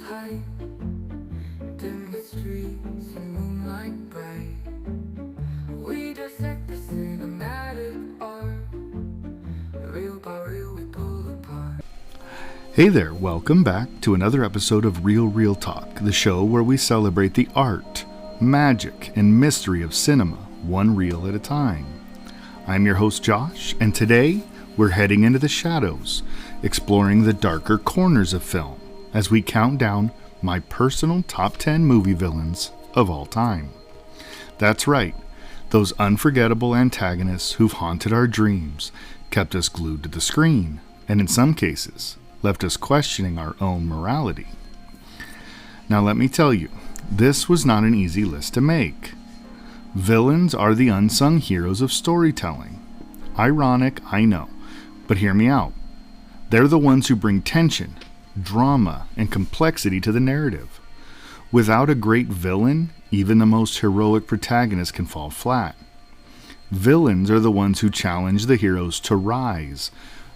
light, dim the streets in moonlight bright. We dissect the cinematic art, real by real we pull apart. Hey there, welcome back to another episode of Real Talk, the show where we celebrate the art, magic, and mystery of cinema, one reel at a time. I'm your host Josh, and today we're heading into the shadows, exploring the darker corners of film as we count down my personal top 10 movie villains of all time. That's right, those unforgettable antagonists who've haunted our dreams, kept us glued to the screen, and in some cases, left us questioning our own morality. Now let me tell you, this was not an easy list to make. Villains are the unsung heroes of storytelling. Ironic, I know, but hear me out. They're the ones who bring tension, drama, and complexity to the narrative. Without a great villain, even the most heroic protagonist can fall flat. Villains are the ones who challenge the heroes to rise,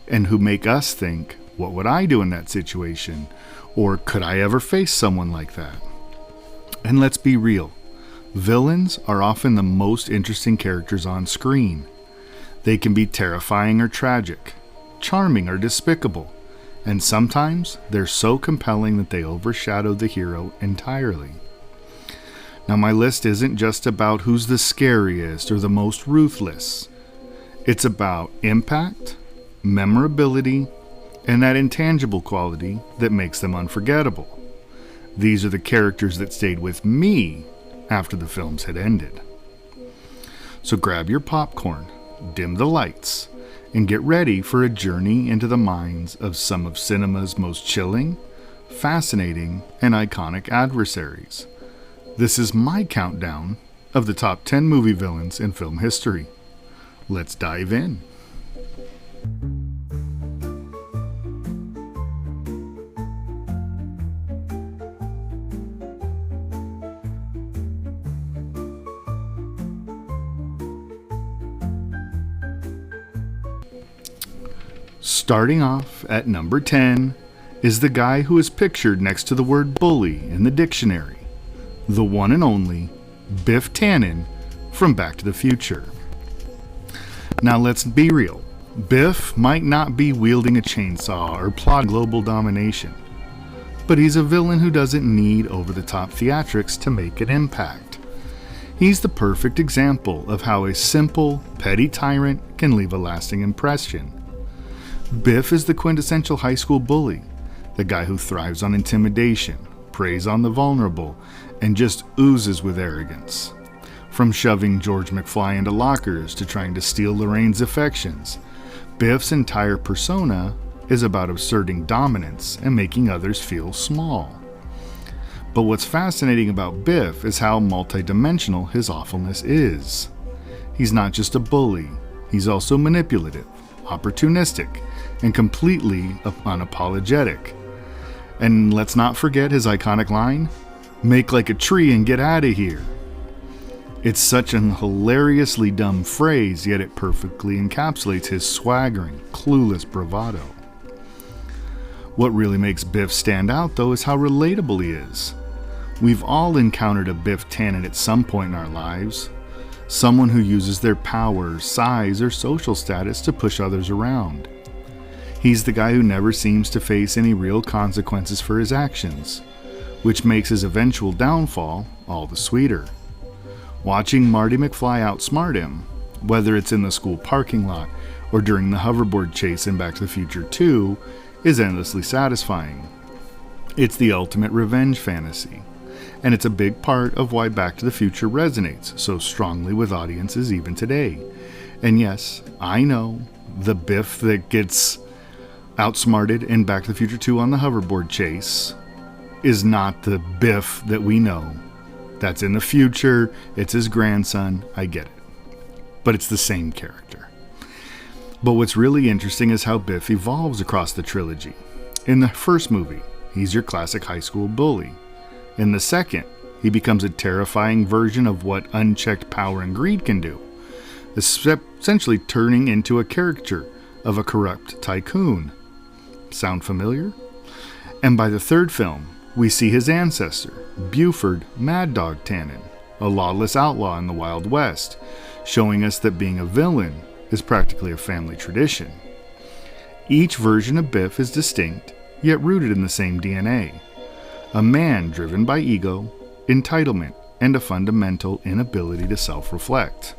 and who make us think, what would I do in that situation? Or could I ever face someone like that? And let's be real, villains are often the most interesting characters on screen. They can be terrifying or tragic, charming or despicable, and sometimes they're so compelling that they overshadow the hero entirely. Now my list isn't just about who's the scariest or the most ruthless. It's about impact, memorability, and that intangible quality that makes them unforgettable. These are the characters that stayed with me after the films had ended. So grab your popcorn, dim the lights, and get ready for a journey into the minds of some of cinema's most chilling, fascinating, and iconic adversaries. This is my countdown of the top 10 movie villains in film history. Let's dive in. Starting off at number 10 is the guy who is pictured next to the word bully in the dictionary, the one and only Biff Tannen from Back to the Future. Now let's be real, Biff might not be wielding a chainsaw or plotting global domination, but he's a villain who doesn't need over-the-top theatrics to make an impact. He's the perfect example of how a simple, petty tyrant can leave a lasting impression. Biff is the quintessential high school bully, the guy who thrives on intimidation, preys on the vulnerable, and just oozes with arrogance. From shoving George McFly into lockers to trying to steal Lorraine's affections, Biff's entire persona is about asserting dominance and making others feel small. But what's fascinating about Biff is how multidimensional his awfulness is. He's not just a bully, he's also manipulative, opportunistic, and completely unapologetic. And let's not forget his iconic line, "Make like a tree and get out of here." It's such an hilariously dumb phrase, yet it perfectly encapsulates his swaggering, clueless bravado. What really makes Biff stand out, though, is how relatable he is. We've all encountered a Biff Tannen at some point in our lives. Someone who uses their power, size, or social status to push others around. He's the guy who never seems to face any real consequences for his actions, which makes his eventual downfall all the sweeter. Watching Marty McFly outsmart him, whether it's in the school parking lot or during the hoverboard chase in Back to the Future 2, is endlessly satisfying. It's the ultimate revenge fantasy, and it's a big part of why Back to the Future resonates so strongly with audiences even today. And yes, I know, the Biff that gets outsmarted in Back to the Future 2 on the hoverboard chase is not the Biff that we know. That's in the future, it's his grandson, I get it. But it's the same character. But what's really interesting is how Biff evolves across the trilogy. In the first movie, he's your classic high school bully. In the second, he becomes a terrifying version of what unchecked power and greed can do, essentially turning into a caricature of a corrupt tycoon. Sound familiar? And by the third film, We see his ancestor, Buford Mad Dog Tannen, a lawless outlaw in the Wild West, showing us that being a villain is practically a family tradition. Each version of Biff is distinct, yet rooted in the same DNA. A man driven by ego, entitlement, and a fundamental inability to self-reflect.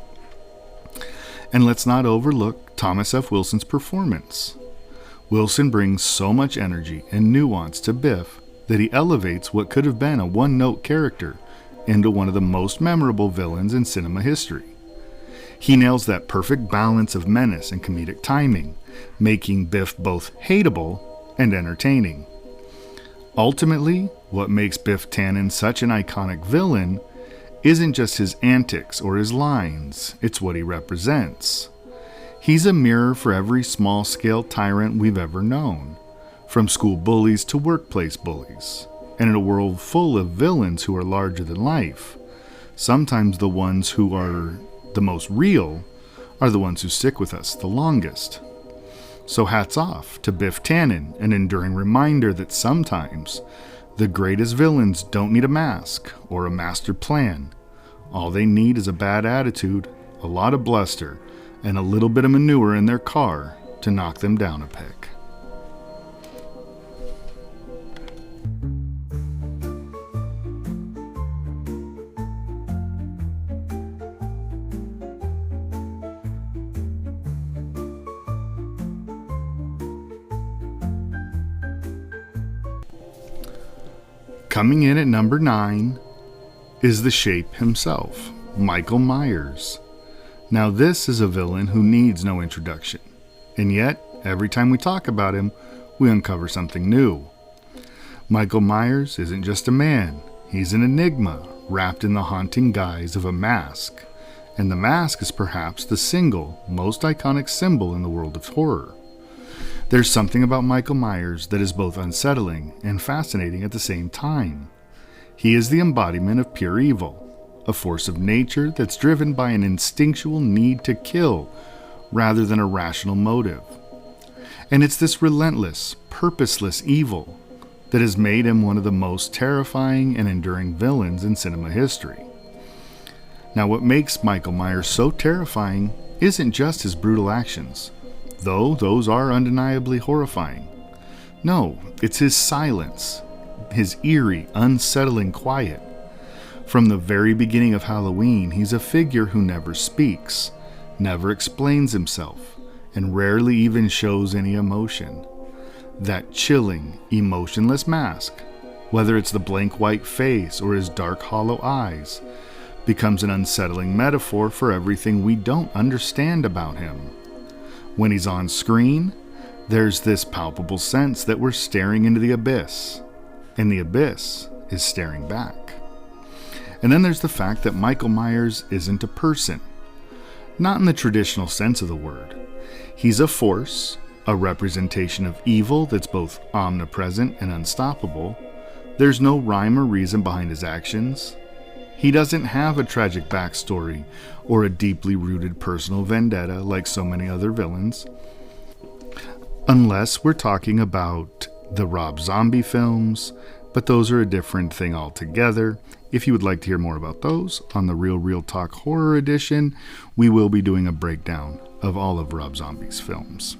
And let's not overlook Thomas F. Wilson's performance. Wilson brings so much energy and nuance to Biff that he elevates what could have been a one-note character into one of the most memorable villains in cinema history. He nails that perfect balance of menace and comedic timing, making Biff both hateable and entertaining. Ultimately, what makes Biff Tannen such an iconic villain isn't just his antics or his lines, it's what he represents. He's a mirror for every small-scale tyrant we've ever known, from school bullies to workplace bullies. And in a world full of villains who are larger than life, sometimes the ones who are the most real are the ones who stick with us the longest. So hats off to Biff Tannen, an enduring reminder that sometimes the greatest villains don't need a mask or a master plan. All they need is a bad attitude, a lot of bluster, and a little bit of manure in their car to knock them down a peg. Coming in at number 9 is the Shape himself, Michael Myers. Now this is a villain who needs no introduction, and yet every time we talk about him, we uncover something new. Michael Myers isn't just a man, he's an enigma wrapped in the haunting guise of a mask, and the mask is perhaps the single most iconic symbol in the world of horror. There's something about Michael Myers that is both unsettling and fascinating at the same time. He is the embodiment of pure evil, a force of nature that's driven by an instinctual need to kill rather than a rational motive. And it's this relentless, purposeless evil that has made him one of the most terrifying and enduring villains in cinema history. Now, what makes Michael Myers so terrifying isn't just his brutal actions, though those are undeniably horrifying. No, it's his silence, his eerie, unsettling quiet. From the very beginning of Halloween, he's a figure who never speaks, never explains himself, and rarely even shows any emotion. That chilling, emotionless mask, whether it's the blank white face or his dark, hollow eyes, becomes an unsettling metaphor for everything we don't understand about him. When he's on screen, there's this palpable sense that we're staring into the abyss, and the abyss is staring back. And then there's the fact that Michael Myers isn't a person, not in the traditional sense of the word. He's a force, a representation of evil that's both omnipresent and unstoppable. There's no rhyme or reason behind his actions. He doesn't have a tragic backstory or a deeply rooted personal vendetta like so many other villains. Unless we're talking about the Rob Zombie films, but those are a different thing altogether. If you would like to hear more about those, on the Real Talk Horror Edition, we will be doing a breakdown of all of Rob Zombie's films.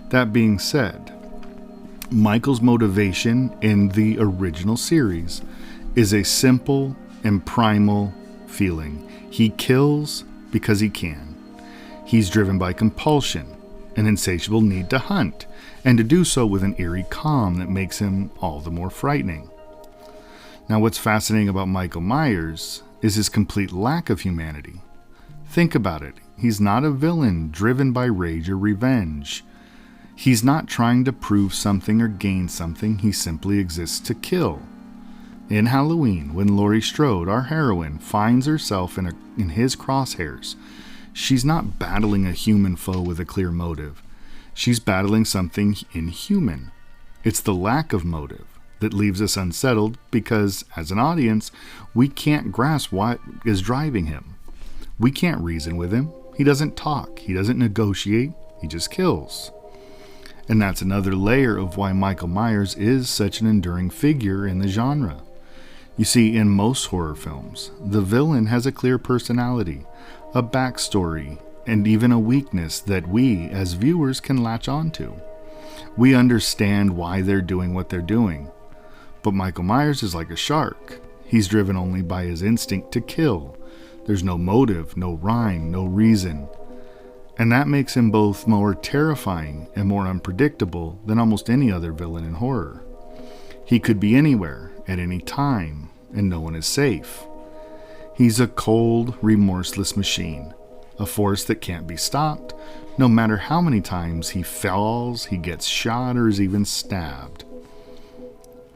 That being said, Michael's motivation in the original series is a simple and primal feeling. He kills because he can. He's driven by compulsion, an insatiable need to hunt, and to do so with an eerie calm that makes him all the more frightening. Now, what's fascinating about Michael Myers is his complete lack of humanity. Think about it. He's not a villain driven by rage or revenge. He's not trying to prove something or gain something. He simply exists to kill. In Halloween, when Laurie Strode, our heroine, finds herself in his crosshairs, she's not battling a human foe with a clear motive. She's battling something inhuman. It's the lack of motive that leaves us unsettled because, as an audience, we can't grasp what is driving him. We can't reason with him. He doesn't talk. He doesn't negotiate. He just kills. And that's another layer of why Michael Myers is such an enduring figure in the genre. You see, in most horror films, the villain has a clear personality, a backstory, and even a weakness that we, as viewers, can latch onto. We understand why they're doing what they're doing. But Michael Myers is like a shark. He's driven only by his instinct to kill. There's no motive, no rhyme, no reason. And that makes him both more terrifying and more unpredictable than almost any other villain in horror. He could be anywhere, at any time, and no one is safe. He's a cold, remorseless machine, a force that can't be stopped, no matter how many times he falls, he gets shot, or is even stabbed.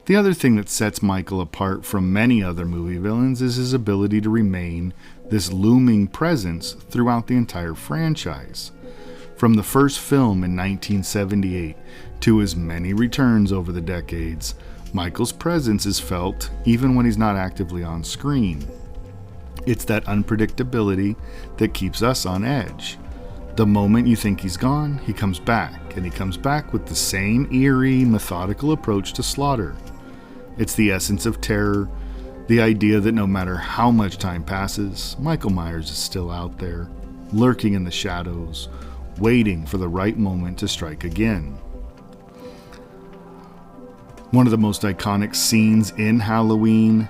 The other thing that sets Michael apart from many other movie villains is his ability to remain this looming presence throughout the entire franchise. From the first film in 1978 to his many returns over the decades, Michael's presence is felt even when he's not actively on screen. It's that unpredictability that keeps us on edge. The moment you think he's gone, he comes back, and he comes back with the same eerie, methodical approach to slaughter. It's the essence of terror, the idea that no matter how much time passes, Michael Myers is still out there, lurking in the shadows, waiting for the right moment to strike again. One of the most iconic scenes in Halloween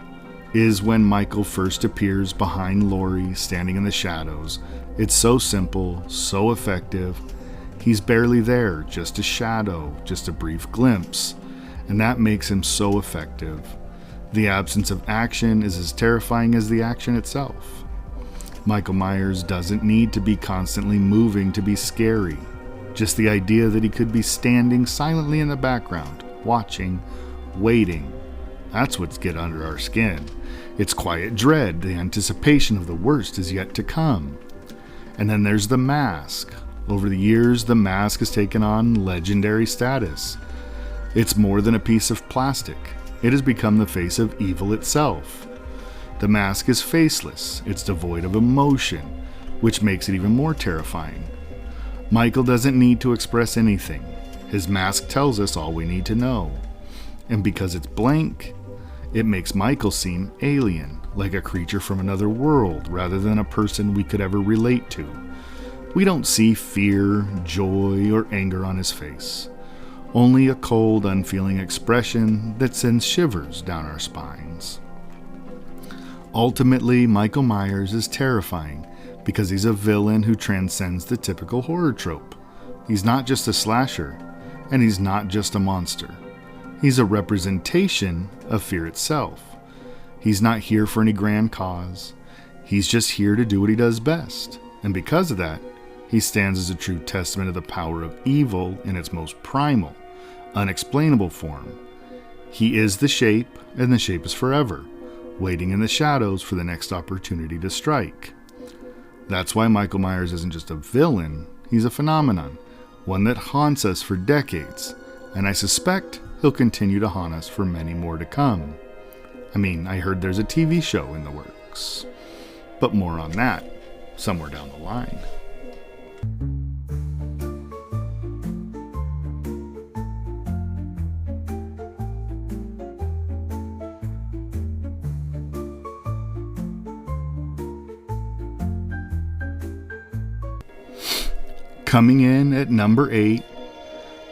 is when Michael first appears behind Laurie, standing in the shadows. It's so simple, so effective. He's barely there, just a shadow, just a brief glimpse, and that makes him so effective. The absence of action is as terrifying as the action itself. Michael Myers doesn't need to be constantly moving to be scary. Just the idea that he could be standing silently in the background, watching, waiting. That's what's get under our skin. It's quiet dread, the anticipation of the worst is yet to come. And then there's the mask. Over the years, the mask has taken on legendary status. It's more than a piece of plastic. It has become the face of evil itself. The mask is faceless. It's devoid of emotion, which makes it even more terrifying. Michael doesn't need to express anything. His mask tells us all we need to know. And because it's blank, it makes Michael seem alien, like a creature from another world, rather than a person we could ever relate to. We don't see fear, joy, or anger on his face. Only a cold, unfeeling expression that sends shivers down our spines. Ultimately, Michael Myers is terrifying because he's a villain who transcends the typical horror trope. He's not just a slasher, and he's not just a monster. He's a representation of fear itself. He's not here for any grand cause. He's just here to do what he does best. And because of that, he stands as a true testament of the power of evil in its most primal, unexplainable form. He is the shape, and the shape is forever, waiting in the shadows for the next opportunity to strike. That's why Michael Myers isn't just a villain, he's a phenomenon, one that haunts us for decades, and I suspect he'll continue to haunt us for many more to come. I mean, I heard there's a TV show in the works, but more on that somewhere down the line. Coming in at number 8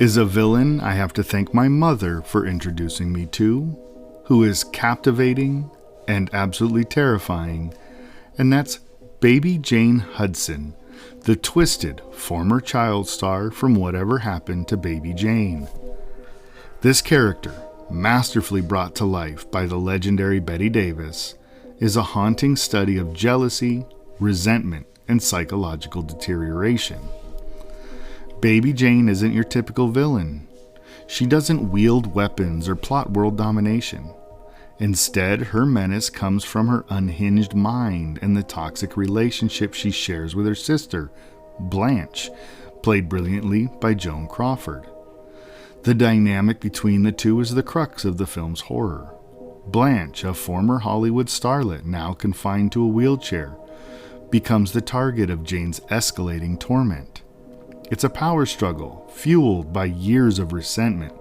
is a villain I have to thank my mother for introducing me to, who is captivating and absolutely terrifying, and that's Baby Jane Hudson, the twisted former child star from Whatever Happened to Baby Jane. This character, masterfully brought to life by the legendary Bette Davis, is a haunting study of jealousy, resentment, and psychological deterioration. Baby Jane isn't your typical villain. She doesn't wield weapons or plot world domination. Instead, her menace comes from her unhinged mind and the toxic relationship she shares with her sister, Blanche, played brilliantly by Joan Crawford. The dynamic between the two is the crux of the film's horror. Blanche, a former Hollywood starlet now confined to a wheelchair, becomes the target of Jane's escalating torment. It's a power struggle fueled by years of resentment,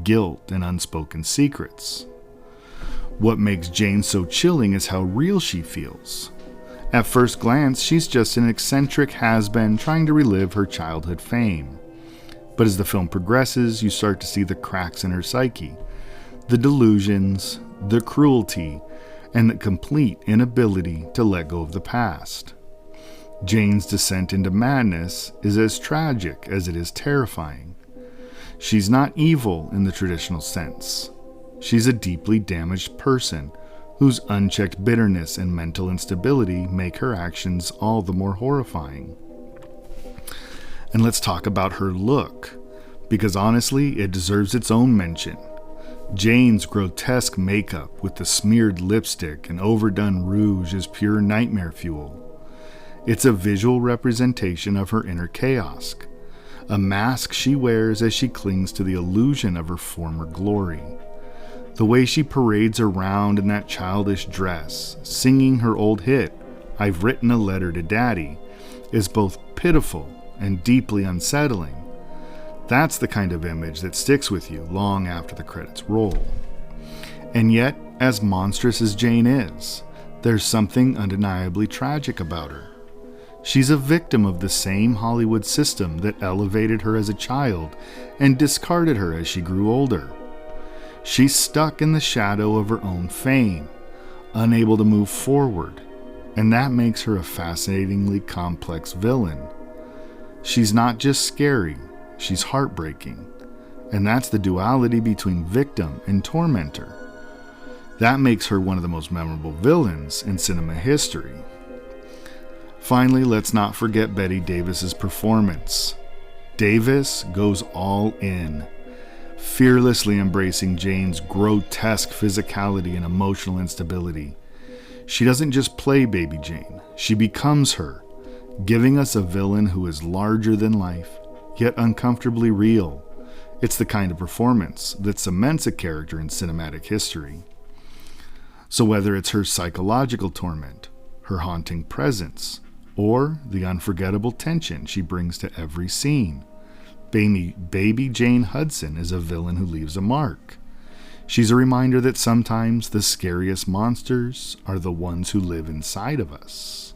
guilt, and unspoken secrets. What makes Jane so chilling is how real she feels. At first glance, she's just an eccentric has-been trying to relive her childhood fame. But as the film progresses, you start to see the cracks in her psyche, the delusions, the cruelty, and the complete inability to let go of the past. Jane's descent into madness is as tragic as it is terrifying. She's not evil in the traditional sense. She's a deeply damaged person whose unchecked bitterness and mental instability make her actions all the more horrifying. And let's talk about her look, because honestly, it deserves its own mention. Jane's grotesque makeup with the smeared lipstick and overdone rouge is pure nightmare fuel. It's a visual representation of her inner chaos, a mask she wears as she clings to the illusion of her former glory. The way she parades around in that childish dress, singing her old hit, "I've Written a Letter to Daddy," is both pitiful and deeply unsettling. That's the kind of image that sticks with you long after the credits roll. And yet, as monstrous as Jane is, there's something undeniably tragic about her. She's a victim of the same Hollywood system that elevated her as a child and discarded her as she grew older. She's stuck in the shadow of her own fame, unable to move forward, and that makes her a fascinatingly complex villain. She's not just scary, she's heartbreaking, and that's the duality between victim and tormentor. That makes her one of the most memorable villains in cinema history. Finally, let's not forget Bette Davis's performance. Davis goes all in, fearlessly embracing Jane's grotesque physicality and emotional instability. She doesn't just play Baby Jane, she becomes her, giving us a villain who is larger than life, yet uncomfortably real. It's the kind of performance that cements a character in cinematic history. So whether it's her psychological torment, her haunting presence, or the unforgettable tension she brings to every scene, Baby Jane Hudson is a villain who leaves a mark. She's a reminder that sometimes the scariest monsters are the ones who live inside of us.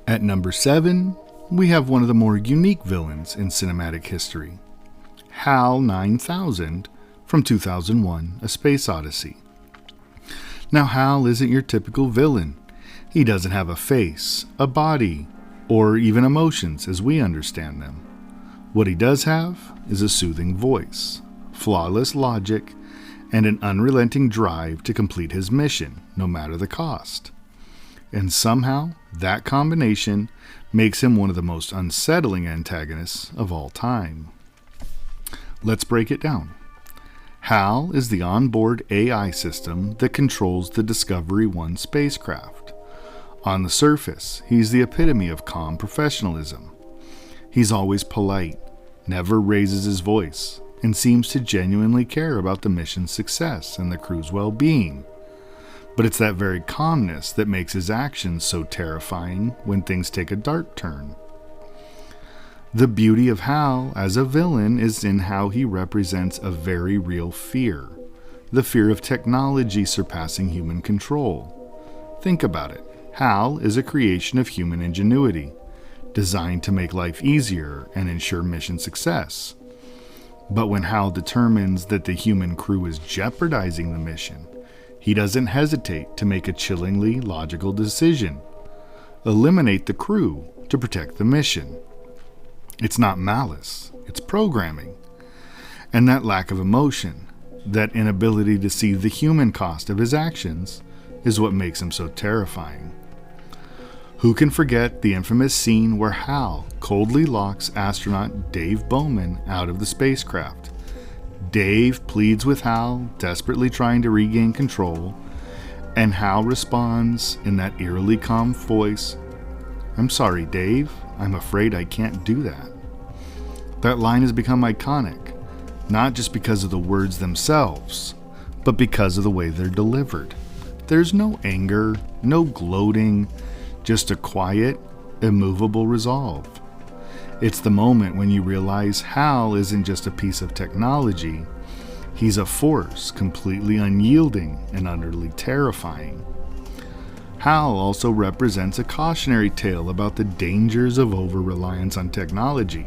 At number 7, we have one of the more unique villains in cinematic history, HAL 9000 from 2001, A Space Odyssey. Now, HAL isn't your typical villain. He doesn't have a face, a body, or even emotions as we understand them. What he does have is a soothing voice, flawless logic, and an unrelenting drive to complete his mission, no matter the cost. And somehow, that combination makes him one of the most unsettling antagonists of all time. Let's break it down. HAL is the onboard AI system that controls the Discovery 1 spacecraft. On the surface, he's the epitome of calm professionalism. He's always polite, never raises his voice, and seems to genuinely care about the mission's success and the crew's well-being. But it's that very calmness that makes his actions so terrifying when things take a dark turn. The beauty of HAL as a villain is in how he represents a very real fear, the fear of technology surpassing human control. Think about it. HAL is a creation of human ingenuity, designed to make life easier and ensure mission success. But when HAL determines that the human crew is jeopardizing the mission, he doesn't hesitate to make a chillingly logical decision: eliminate the crew to protect the mission. It's not malice, it's programming. And that lack of emotion, that inability to see the human cost of his actions, is what makes him so terrifying. Who can forget the infamous scene where HAL coldly locks astronaut Dave Bowman out of the spacecraft? Dave pleads with HAL, desperately trying to regain control, and HAL responds in that eerily calm voice, I'm sorry, Dave. I'm afraid I can't do that. That line has become iconic, not just because of the words themselves, but because of the way they're delivered. There's no anger, no gloating, just a quiet, immovable resolve. It's the moment when you realize Hal isn't just a piece of technology, he's a force completely unyielding and utterly terrifying. Hal also represents a cautionary tale about the dangers of over-reliance on technology.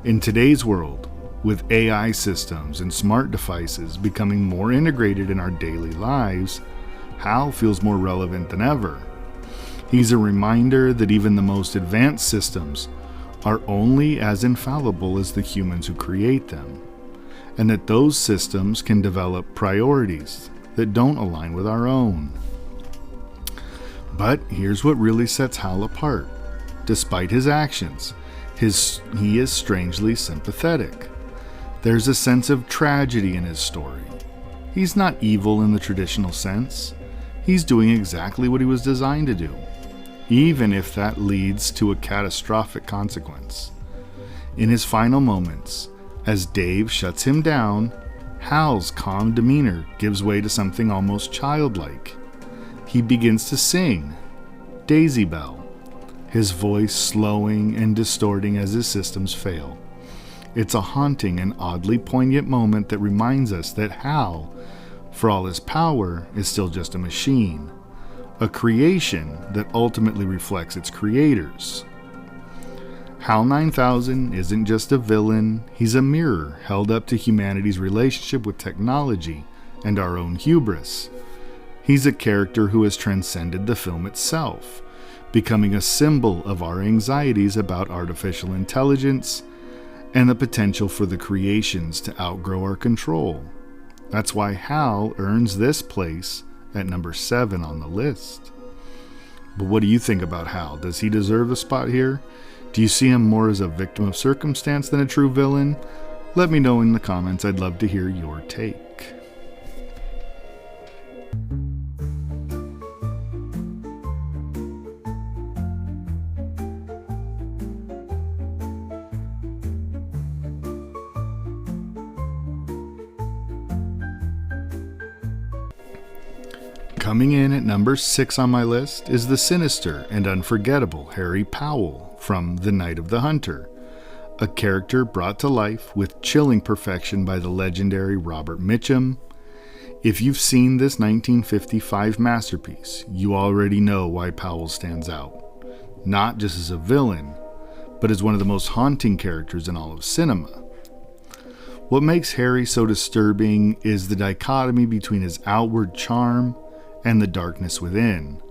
In today's world, with AI systems and smart devices becoming more integrated in our daily lives, Hal feels more relevant than ever. He's a reminder that even the most advanced systems are only as infallible as the humans who create them, and that those systems can develop priorities that don't align with our own. But here's what really sets Hal apart. Despite his actions, he is strangely sympathetic. There's a sense of tragedy in his story. He's not evil in the traditional sense. He's doing exactly what he was designed to do, even if that leads to a catastrophic consequence. In his final moments, as Dave shuts him down, Hal's calm demeanor gives way to something almost childlike. He begins to sing, Daisy Bell, his voice slowing and distorting as his systems fail. It's a haunting and oddly poignant moment that reminds us that Hal, for all his power, is still just a machine, a creation that ultimately reflects its creators. Hal 9000 isn't just a villain, he's a mirror held up to humanity's relationship with technology and our own hubris. He's a character who has transcended the film itself, becoming a symbol of our anxieties about artificial intelligence and the potential for the creations to outgrow our control. That's why Hal earns this place at number 7 on the list. But what do you think about Hal? Does he deserve a spot here? Do you see him more as a victim of circumstance than a true villain? Let me know in the comments. I'd love to hear your take. Coming in at number 6 on my list is the sinister and unforgettable Harry Powell from The Night of the Hunter, a character brought to life with chilling perfection by the legendary Robert Mitchum. If you've seen this 1955 masterpiece, you already know why Powell stands out, not just as a villain, but as one of the most haunting characters in all of cinema. What makes Harry so disturbing is the dichotomy between his outward charm and the darkness within.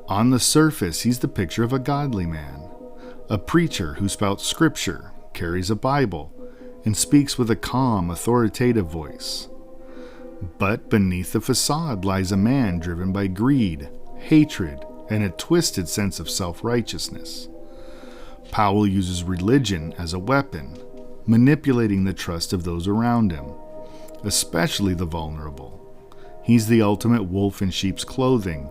On the surface, he's the picture of a godly man, a preacher who spouts scripture, carries a Bible, and speaks with a calm, authoritative voice. But beneath the facade lies a man driven by greed, hatred, and a twisted sense of self-righteousness. Powell uses religion as a weapon, manipulating the trust of those around him, especially the vulnerable. He's the ultimate wolf in sheep's clothing,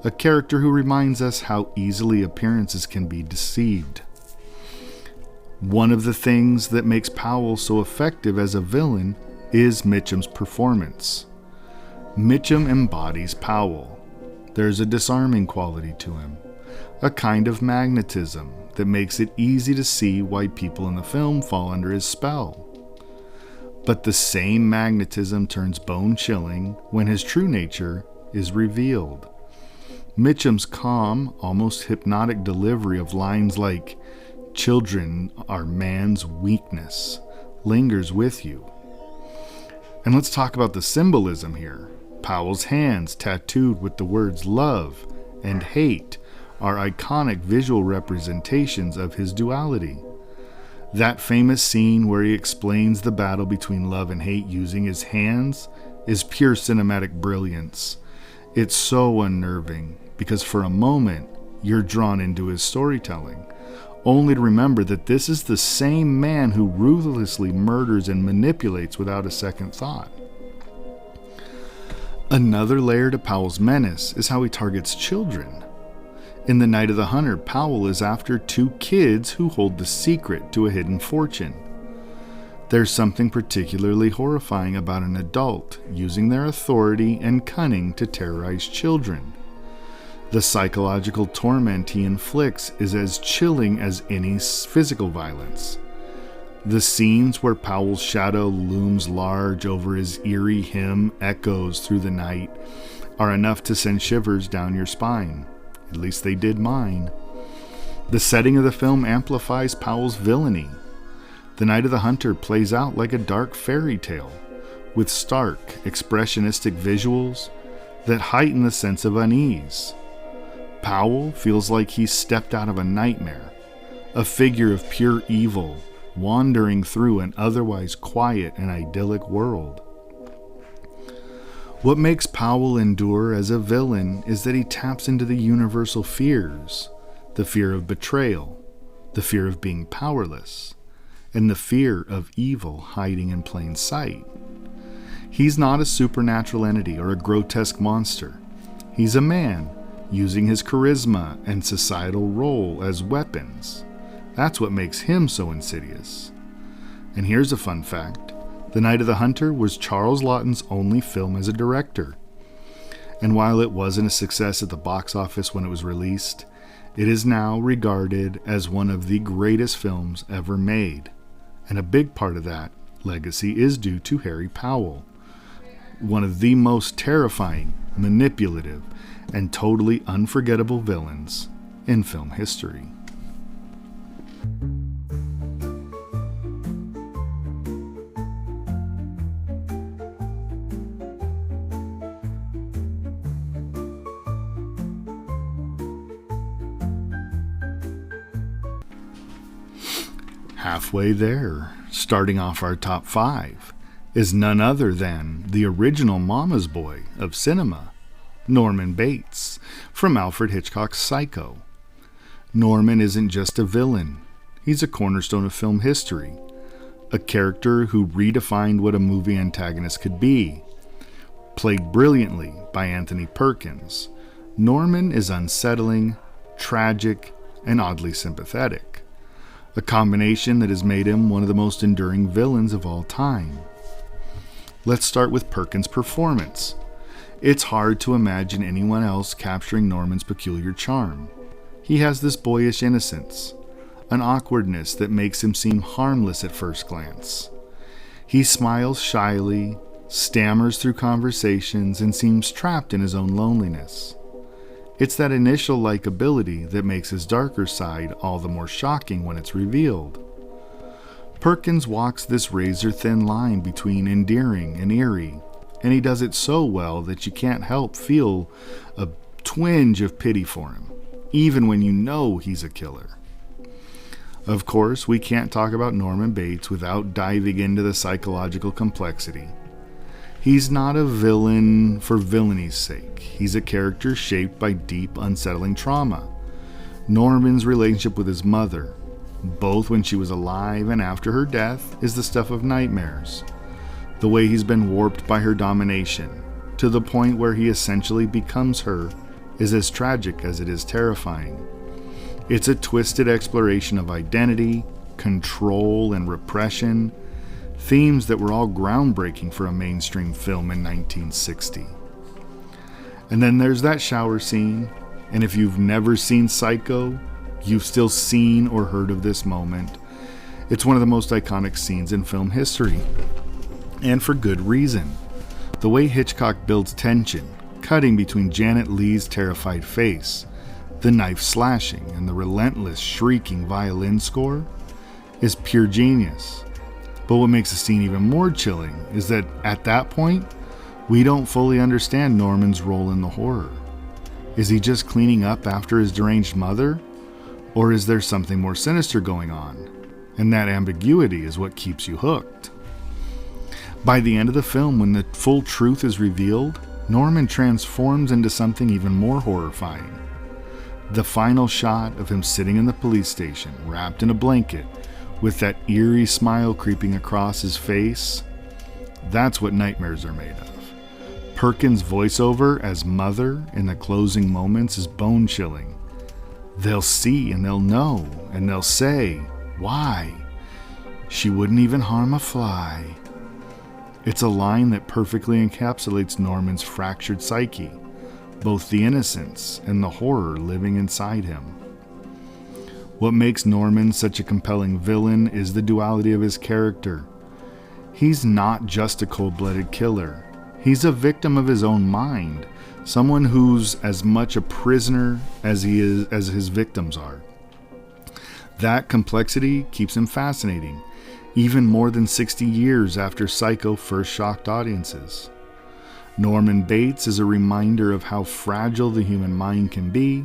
a character who reminds us how easily appearances can be deceived. One of the things that makes Powell so effective as a villain is Mitchum's performance. Mitchum embodies Powell. There's a disarming quality to him, a kind of magnetism that makes it easy to see why people in the film fall under his spell. But the same magnetism turns bone-chilling when his true nature is revealed. Mitchum's calm, almost hypnotic delivery of lines like, "Children are man's weakness," lingers with you. And let's talk about the symbolism here. Powell's hands, tattooed with the words love and hate, are iconic visual representations of his duality. That famous scene where he explains the battle between love and hate using his hands is pure cinematic brilliance. It's so unnerving because for a moment you're drawn into his storytelling, only to remember that this is the same man who ruthlessly murders and manipulates without a second thought. Another layer to Powell's menace is how he targets children. In The Night of the Hunter, Powell is after two kids who hold the secret to a hidden fortune. There's something particularly horrifying about an adult using their authority and cunning to terrorize children. The psychological torment he inflicts is as chilling as any physical violence. The scenes where Powell's shadow looms large over his eerie hymn echoes through the night are enough to send shivers down your spine. At least they did mine. The setting of the film amplifies Powell's villainy. The Night of the Hunter plays out like a dark fairy tale, with stark, expressionistic visuals that heighten the sense of unease. Powell feels like he's stepped out of a nightmare, a figure of pure evil wandering through an otherwise quiet and idyllic world. What makes Powell endure as a villain is that he taps into the universal fears, the fear of betrayal, the fear of being powerless, and the fear of evil hiding in plain sight. He's not a supernatural entity or a grotesque monster. He's a man using his charisma and societal role as weapons. That's what makes him so insidious. And here's a fun fact. The Night of the Hunter was Charles Laughton's only film as a director. And while it wasn't a success at the box office when it was released, it is now regarded as one of the greatest films ever made. And a big part of that legacy is due to Harry Powell, one of the most terrifying, manipulative, and totally unforgettable villains in film history. Halfway there, starting off our top 5, is none other than the original mama's boy of cinema, Norman Bates, from Alfred Hitchcock's Psycho. Norman isn't just a villain, he's a cornerstone of film history, a character who redefined what a movie antagonist could be. Played brilliantly by Anthony Perkins, Norman is unsettling, tragic, and oddly sympathetic, a combination that has made him one of the most enduring villains of all time. Let's start with Perkins' performance. It's hard to imagine anyone else capturing Norman's peculiar charm. He has this boyish innocence, an awkwardness that makes him seem harmless at first glance. He smiles shyly, stammers through conversations, and seems trapped in his own loneliness. It's that initial likability that makes his darker side all the more shocking when it's revealed. Perkins walks this razor-thin line between endearing and eerie, and he does it so well that you can't help feel a twinge of pity for him, even when you know he's a killer. Of course, we can't talk about Norman Bates without diving into the psychological complexity. He's not a villain for villainy sake. He's a character shaped by deep, unsettling trauma. Norman's relationship with his mother, both when she was alive and after her death, is the stuff of nightmares. The way he's been warped by her domination, to the point where he essentially becomes her, is as tragic as it is terrifying. It's a twisted exploration of identity, control, and repression, themes that were all groundbreaking for a mainstream film in 1960. And then there's that shower scene, and if you've never seen Psycho, you've still seen or heard of this moment. It's one of the most iconic scenes in film history. And for good reason. The way Hitchcock builds tension, cutting between Janet Leigh's terrified face, the knife slashing, and the relentless shrieking violin score, is pure genius. But what makes the scene even more chilling is that at that point, we don't fully understand Norman's role in the horror. Is he just cleaning up after his deranged mother? Or is there something more sinister going on? And that ambiguity is what keeps you hooked. By the end of the film, when the full truth is revealed, Norman transforms into something even more horrifying. The final shot of him sitting in the police station, wrapped in a blanket, with that eerie smile creeping across his face, that's what nightmares are made of. Perkins' voiceover as Mother in the closing moments is bone-chilling, They'll see and they'll know and they'll say, "Why? She wouldn't even harm a fly." It's a line that perfectly encapsulates Norman's fractured psyche, both the innocence and the horror living inside him. What makes Norman such a compelling villain is the duality of his character. He's not just a cold-blooded killer. He's a victim of his own mind, someone who's as much a prisoner as his victims are. That complexity keeps him fascinating, even more than 60 years after Psycho first shocked audiences. Norman Bates is a reminder of how fragile the human mind can be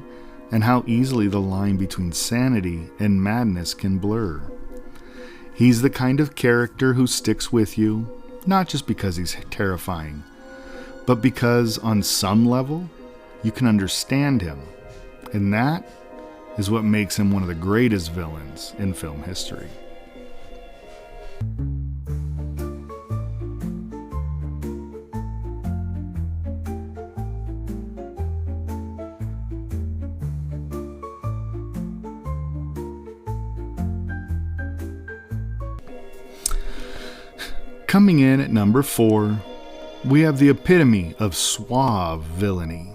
and how easily the line between sanity and madness can blur. He's the kind of character who sticks with you, not just because he's terrifying, but because on some level you can understand him, and that is what makes him one of the greatest villains in film history. Coming in at number 4, we have the epitome of suave villainy.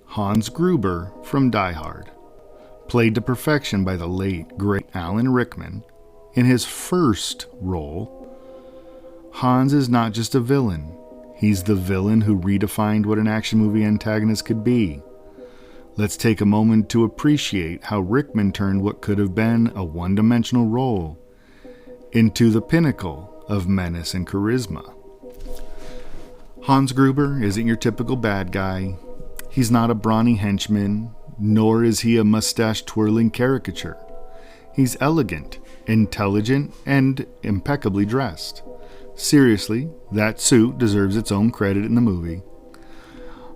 Hans Gruber from Die Hard, played to perfection by the late, great Alan Rickman. In his first role, Hans is not just a villain. He's the villain who redefined what an action movie antagonist could be. Let's take a moment to appreciate how Rickman turned what could have been a one-dimensional role into the pinnacle of menace and charisma. Hans Gruber isn't your typical bad guy. He's not a brawny henchman, nor is he a mustache-twirling caricature. He's elegant, intelligent, and impeccably dressed. Seriously, that suit deserves its own credit in the movie.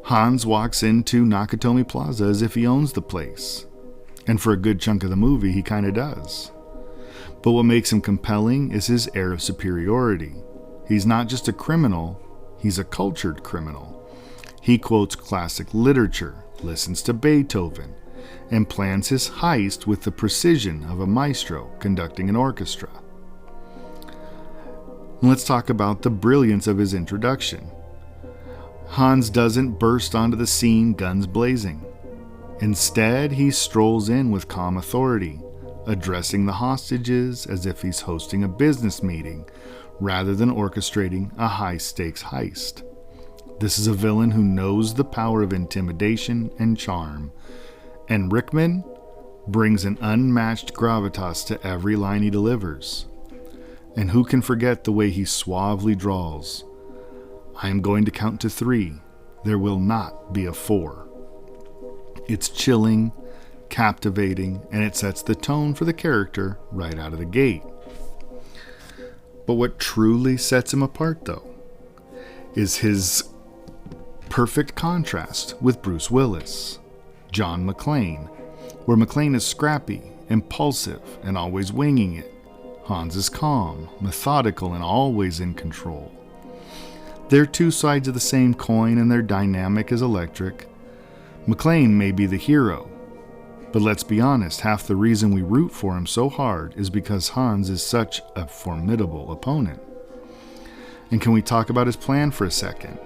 Hans walks into Nakatomi Plaza as if he owns the place. And for a good chunk of the movie, he kinda does. But what makes him compelling is his air of superiority. He's not just a criminal, he's a cultured criminal. He quotes classic literature, listens to Beethoven, and plans his heist with the precision of a maestro conducting an orchestra. Let's talk about the brilliance of his introduction. Hans doesn't burst onto the scene guns blazing. Instead, he strolls in with calm authority, addressing the hostages as if he's hosting a business meeting rather than orchestrating a high-stakes heist. This is a villain who knows the power of intimidation and charm, and Rickman brings an unmatched gravitas to every line he delivers. And who can forget the way he suavely drawls, "I am going to count to 3. There will not be a 4." It's chilling, captivating, and it sets the tone for the character right out of the gate. But what truly sets him apart, though, is his perfect contrast with Bruce Willis, John McClane, where McClane is scrappy, impulsive, and always winging it. Hans is calm, methodical, and always in control. They're two sides of the same coin, and their dynamic is electric. McClane may be the hero, but let's be honest, half the reason we root for him so hard is because Hans is such a formidable opponent. And can we talk about his plan for a second?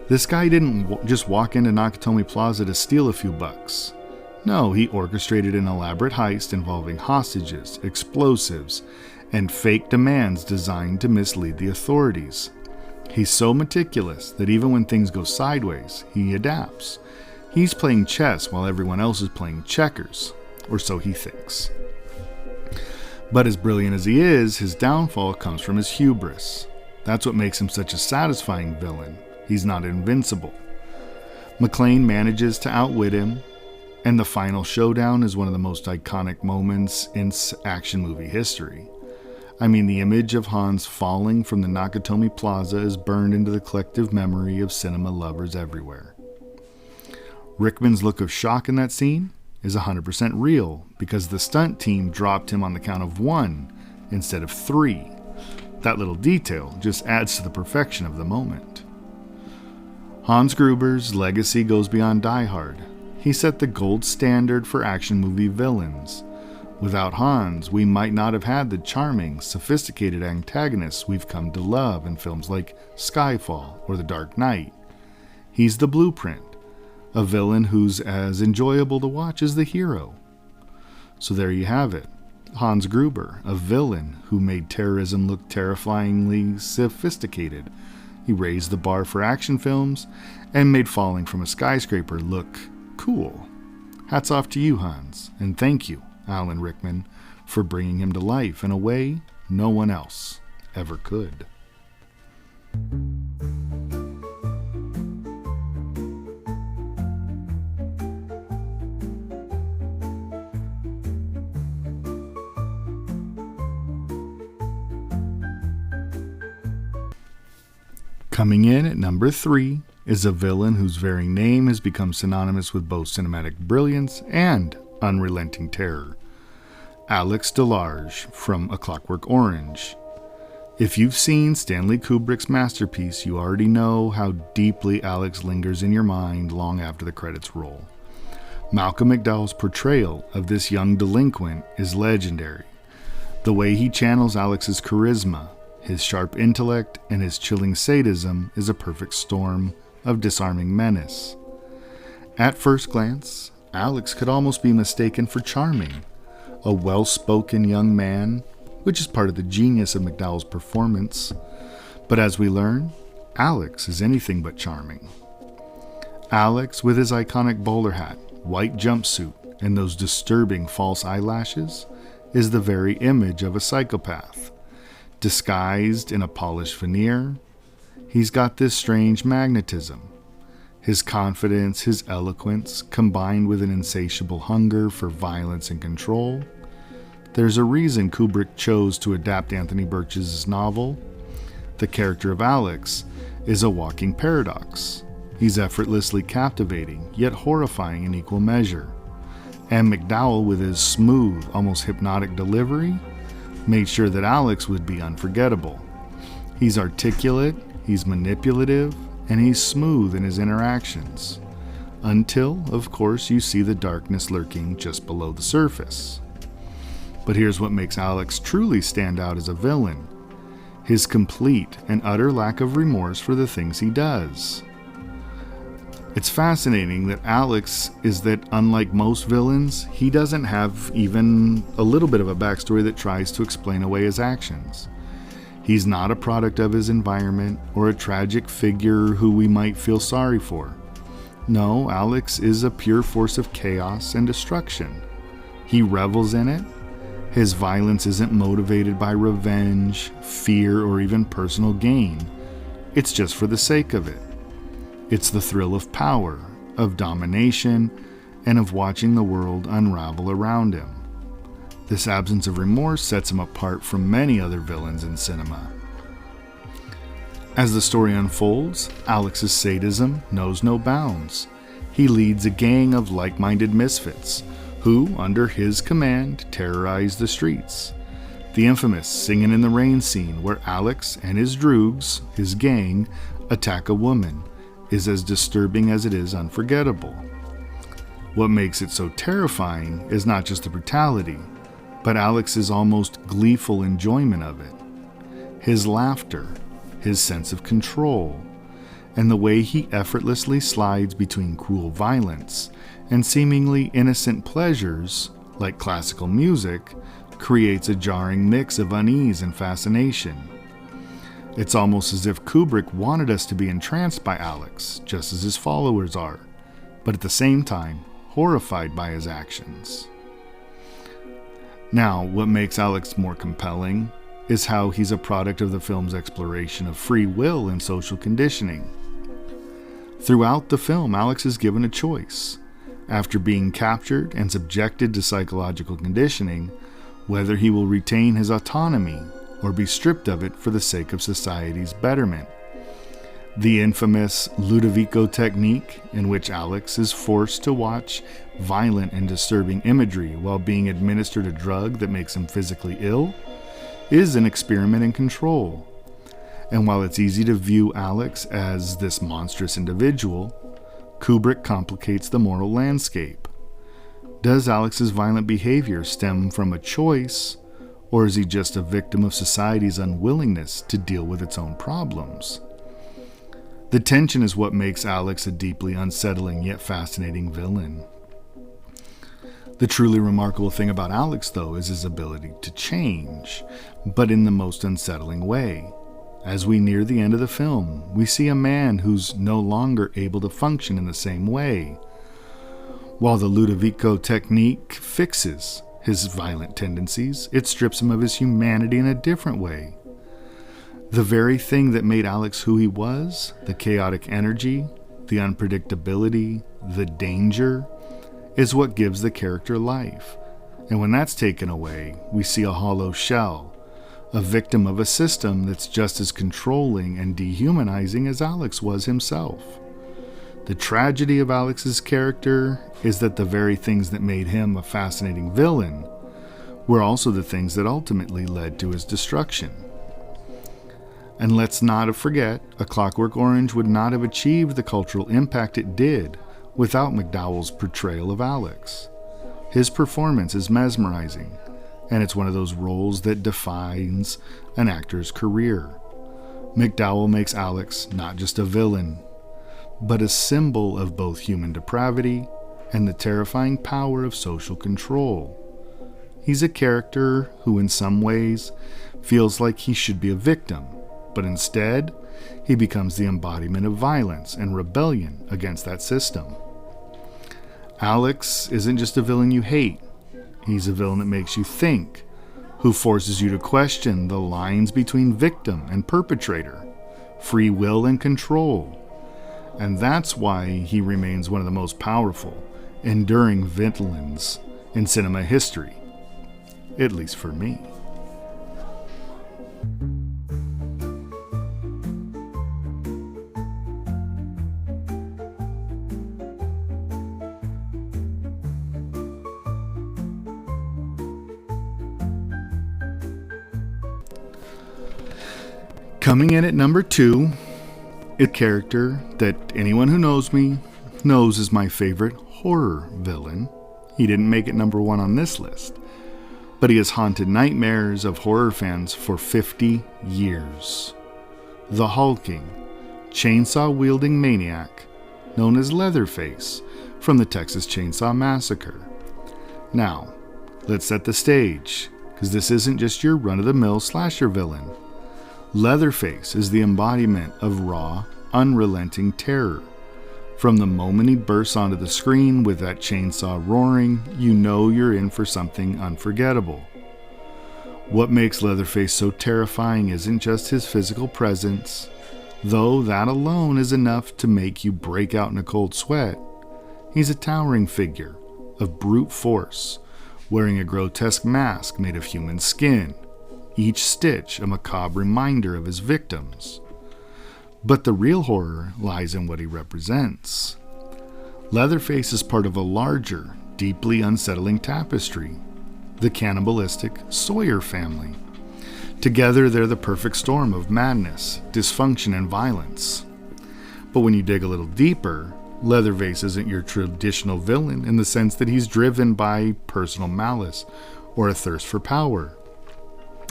This guy didn't just walk into Nakatomi Plaza to steal a few bucks. No, he orchestrated an elaborate heist involving hostages, explosives, and fake demands designed to mislead the authorities. He's so meticulous that even when things go sideways, he adapts. He's playing chess while everyone else is playing checkers, or so he thinks. But as brilliant as he is, his downfall comes from his hubris. That's what makes him such a satisfying villain. He's not invincible. McClane manages to outwit him, and the final showdown is one of the most iconic moments in action movie history. I mean, the image of Hans falling from the Nakatomi Plaza is burned into the collective memory of cinema lovers everywhere. Rickman's look of shock in that scene is 100% real because the stunt team dropped him on the count of 1 instead of 3. That little detail just adds to the perfection of the moment. Hans Gruber's legacy goes beyond Die Hard. he set the gold standard for action movie villains. Without Hans, we might not have had the charming, sophisticated antagonists we've come to love in films like Skyfall or The Dark Knight. He's the blueprint, a villain who's as enjoyable to watch as the hero. So there you have it. Hans Gruber, a villain who made terrorism look terrifyingly sophisticated. He raised the bar for action films and made falling from a skyscraper look cool. Hats off to you, Hans, and thank you, Alan Rickman, for bringing him to life in a way no one else ever could. Coming in at number 3 is a villain whose very name has become synonymous with both cinematic brilliance and unrelenting terror. Alex DeLarge from A Clockwork Orange. If you've seen Stanley Kubrick's masterpiece, you already know how deeply Alex lingers in your mind long after the credits roll. Malcolm McDowell's portrayal of this young delinquent is legendary. The way he channels Alex's charisma, his sharp intellect, and his chilling sadism is a perfect storm of disarming menace. At first glance, Alex could almost be mistaken for charming, a well-spoken young man, which is part of the genius of McDowell's performance. But as we learn, Alex is anything but charming. Alex, with his iconic bowler hat, white jumpsuit, and those disturbing false eyelashes, is the very image of a psychopath. Disguised in a polished veneer, he's got this strange magnetism. His confidence, his eloquence, combined with an insatiable hunger for violence and control. There's a reason Kubrick chose to adapt Anthony Burgess' novel. The character of Alex is a walking paradox. He's effortlessly captivating, yet horrifying in equal measure. And McDowell, with his smooth, almost hypnotic delivery, made sure that Alex would be unforgettable. He's articulate, he's manipulative, and he's smooth in his interactions. Until, of course, you see the darkness lurking just below the surface. But here's what makes Alex truly stand out as a villain: his complete and utter lack of remorse for the things he does. It's fascinating that Alex is that, unlike most villains, he doesn't have even a little bit of a backstory that tries to explain away his actions. He's not a product of his environment or a tragic figure who we might feel sorry for. No, Alex is a pure force of chaos and destruction. He revels in it. His violence isn't motivated by revenge, fear, or even personal gain. It's just for the sake of it. It's the thrill of power, of domination, and of watching the world unravel around him. This absence of remorse sets him apart from many other villains in cinema. As the story unfolds, Alex's sadism knows no bounds. He leads a gang of like-minded misfits who, under his command, terrorize the streets. The infamous Singin' in the Rain scene, where Alex and his droogs, his gang, attack a woman, is as disturbing as it is unforgettable. What makes it so terrifying is not just the brutality, but Alex's almost gleeful enjoyment of it. His laughter, his sense of control, and the way he effortlessly slides between cruel violence and seemingly innocent pleasures, like classical music, creates a jarring mix of unease and fascination. It's almost as if Kubrick wanted us to be entranced by Alex, just as his followers are, but at the same time, horrified by his actions. Now, what makes Alex more compelling is how he's a product of the film's exploration of free will and social conditioning. Throughout the film, Alex is given a choice, after being captured and subjected to psychological conditioning, whether he will retain his autonomy or be stripped of it for the sake of society's betterment. The infamous Ludovico technique, in which Alex is forced to watch violent and disturbing imagery while being administered a drug that makes him physically ill, is an experiment in control. And while it's easy to view Alex as this monstrous individual, Kubrick complicates the moral landscape. Does Alex's violent behavior stem from a choice, or is he just a victim of society's unwillingness to deal with its own problems? The tension is what makes Alex a deeply unsettling yet fascinating villain. The truly remarkable thing about Alex, though, is his ability to change, but in the most unsettling way. As we near the end of the film, we see a man who's no longer able to function in the same way. While the Ludovico technique fixes his violent tendencies, it strips him of his humanity in a different way. The very thing that made Alex who he was, the chaotic energy, the unpredictability, the danger, is what gives the character life. And when that's taken away, we see a hollow shell, a victim of a system that's just as controlling and dehumanizing as Alex was himself. The tragedy of Alex's character is that the very things that made him a fascinating villain were also the things that ultimately led to his destruction. And let's not forget, A Clockwork Orange would not have achieved the cultural impact it did without McDowell's portrayal of Alex. His performance is mesmerizing, and it's one of those roles that defines an actor's career. McDowell makes Alex not just a villain, but a symbol of both human depravity and the terrifying power of social control. He's a character who in some ways feels like he should be a victim, but instead, he becomes the embodiment of violence and rebellion against that system. Alex isn't just a villain you hate. He's a villain that makes you think, who forces you to question the lines between victim and perpetrator, free will and control. And that's why he remains one of the most powerful, enduring villains in cinema history, at least for me. Coming in at number 2, a character that anyone who knows me knows is my favorite horror villain. He didn't make it number 1 on this list, but he has haunted nightmares of horror fans for 50 years. The hulking, chainsaw-wielding maniac known as Leatherface from the Texas Chainsaw Massacre. Now, let's set the stage, because this isn't just your run-of-the-mill slasher villain. Leatherface is the embodiment of raw, unrelenting terror. From the moment he bursts onto the screen with that chainsaw roaring, you know you're in for something unforgettable. What makes Leatherface so terrifying isn't just his physical presence, though that alone is enough to make you break out in a cold sweat. He's a towering figure of brute force, wearing a grotesque mask made of human skin, each stitch a macabre reminder of his victims. But the real horror lies in what he represents. Leatherface is part of a larger, deeply unsettling tapestry, the cannibalistic Sawyer family. Together, they're the perfect storm of madness, dysfunction, and violence. But when you dig a little deeper, Leatherface isn't your traditional villain in the sense that he's driven by personal malice or a thirst for power.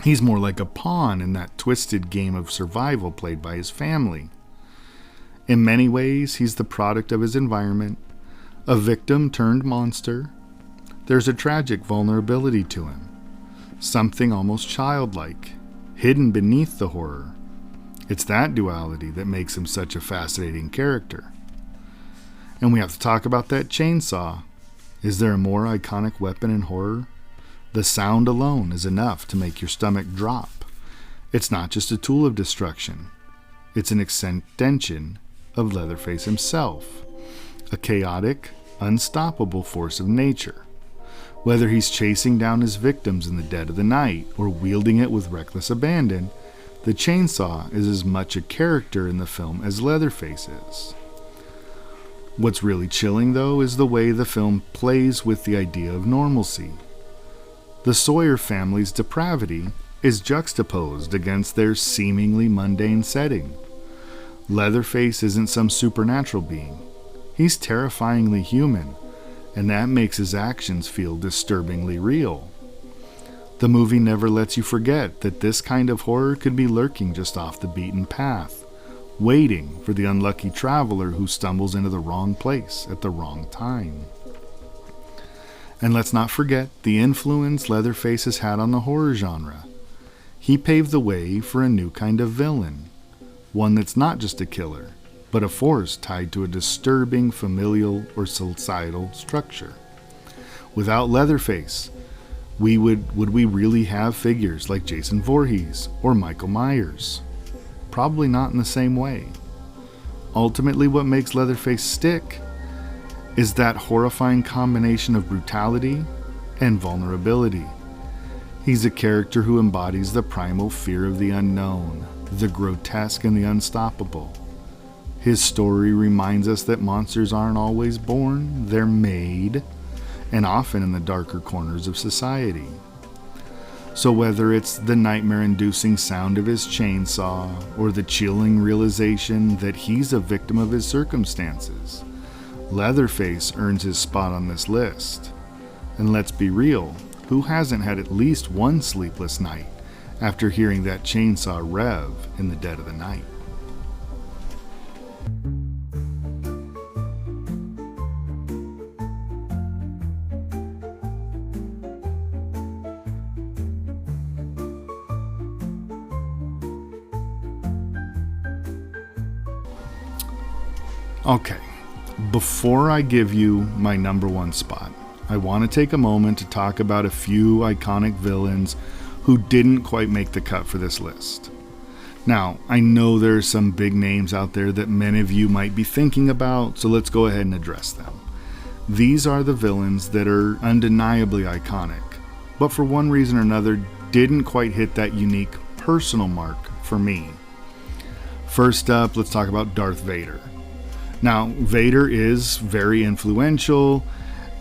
He's more like a pawn in that twisted game of survival played by his family. In many ways, he's the product of his environment, a victim turned monster. There's a tragic vulnerability to him, something almost childlike, hidden beneath the horror. It's that duality that makes him such a fascinating character. And we have to talk about that chainsaw. Is there a more iconic weapon in horror? The sound alone is enough to make your stomach drop. It's not just a tool of destruction. It's an extension of Leatherface himself, a chaotic, unstoppable force of nature. Whether he's chasing down his victims in the dead of the night or wielding it with reckless abandon, the chainsaw is as much a character in the film as Leatherface is. What's really chilling, though, is the way the film plays with the idea of normalcy. The Sawyer family's depravity is juxtaposed against their seemingly mundane setting. Leatherface isn't some supernatural being. He's terrifyingly human, and that makes his actions feel disturbingly real. The movie never lets you forget that this kind of horror could be lurking just off the beaten path, waiting for the unlucky traveler who stumbles into the wrong place at the wrong time. And let's not forget the influence Leatherface has had on the horror genre. He paved the way for a new kind of villain, one that's not just a killer, but a force tied to a disturbing familial or societal structure. Without Leatherface, would we really have figures like Jason Voorhees or Michael Myers? Probably not in the same way. Ultimately, what makes Leatherface stick is that horrifying combination of brutality and vulnerability. He's a character who embodies the primal fear of the unknown, the grotesque and the unstoppable. His story reminds us that monsters aren't always born, they're made, and often in the darker corners of society. So whether it's the nightmare-inducing sound of his chainsaw, or the chilling realization that he's a victim of his circumstances, Leatherface earns his spot on this list. And let's be real, who hasn't had at least one sleepless night after hearing that chainsaw rev in the dead of the night? Okay, before I give you my number one spot, I want to take a moment to talk about a few iconic villains who didn't quite make the cut for this list. Now, I know there are some big names out there that many of you might be thinking about, so let's go ahead and address them. These are the villains that are undeniably iconic, but for one reason or another didn't quite hit that unique personal mark for me. First up, let's talk about Darth Vader. Now, Vader is very influential,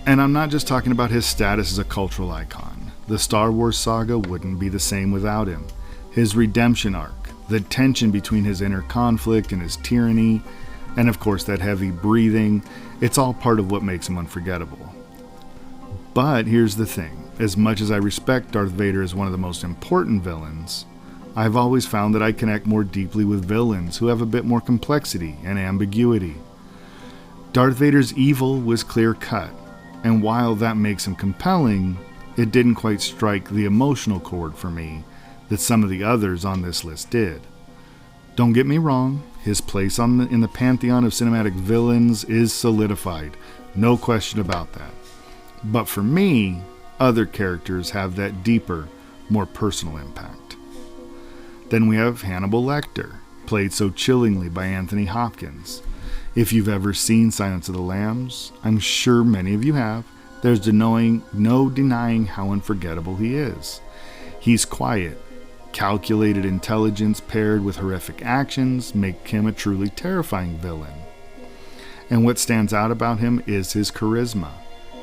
and I'm not just talking about his status as a cultural icon. The Star Wars saga wouldn't be the same without him. His redemption arc, the tension between his inner conflict and his tyranny, and of course that heavy breathing, it's all part of what makes him unforgettable. But here's the thing, as much as I respect Darth Vader as one of the most important villains, I've always found that I connect more deeply with villains who have a bit more complexity and ambiguity. Darth Vader's evil was clear-cut, and while that makes him compelling, it didn't quite strike the emotional chord for me that some of the others on this list did. Don't get me wrong, his place in the pantheon of cinematic villains is solidified, no question about that. But for me, other characters have that deeper, more personal impact. Then we have Hannibal Lecter, played so chillingly by Anthony Hopkins. If you've ever seen Silence of the Lambs, I'm sure many of you have, there's no denying how unforgettable he is. He's quiet, calculated intelligence paired with horrific actions make him a truly terrifying villain. And what stands out about him is his charisma.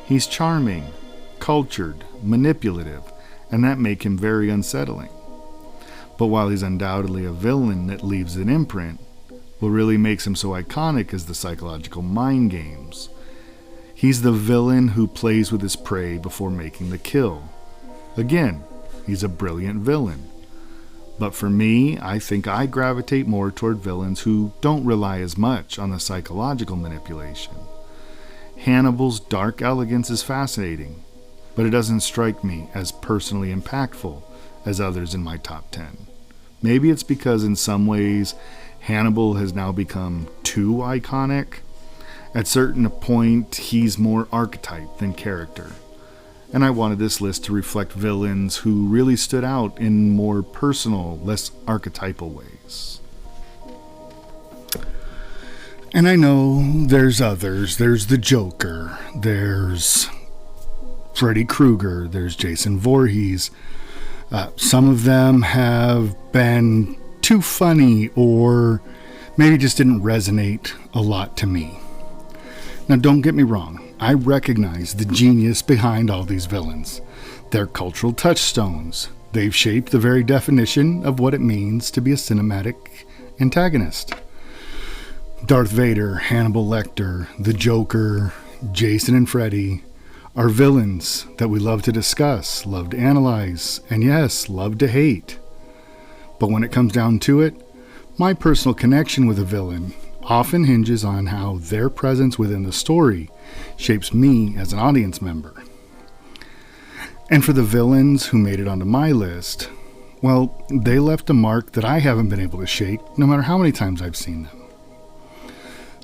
He's charming, cultured, manipulative, and that make him very unsettling. But while he's undoubtedly a villain that leaves an imprint, what really makes him so iconic is the psychological mind games. He's the villain who plays with his prey before making the kill. Again, he's a brilliant villain. But for me, I think I gravitate more toward villains who don't rely as much on the psychological manipulation. Hannibal's dark elegance is fascinating, but it doesn't strike me as personally impactful as others in my top 10. Maybe it's because in some ways, Hannibal has now become too iconic. At certain point, he's more archetype than character. And I wanted this list to reflect villains who really stood out in more personal, less archetypal ways. And I know there's others. There's the Joker. There's Freddy Krueger. There's Jason Voorhees. Some of them have been too funny or maybe just didn't resonate a lot to me. Now, don't get me wrong. I recognize the genius behind all these villains. They're cultural touchstones. They've shaped the very definition of what it means to be a cinematic antagonist. Darth Vader, Hannibal Lecter, the Joker, Jason and Freddy are villains that we love to discuss, love to analyze, and yes, love to hate. But when it comes down to it, my personal connection with a villain often hinges on how their presence within the story shapes me as an audience member. And for the villains who made it onto my list, well, they left a mark that I haven't been able to shake no matter how many times I've seen them.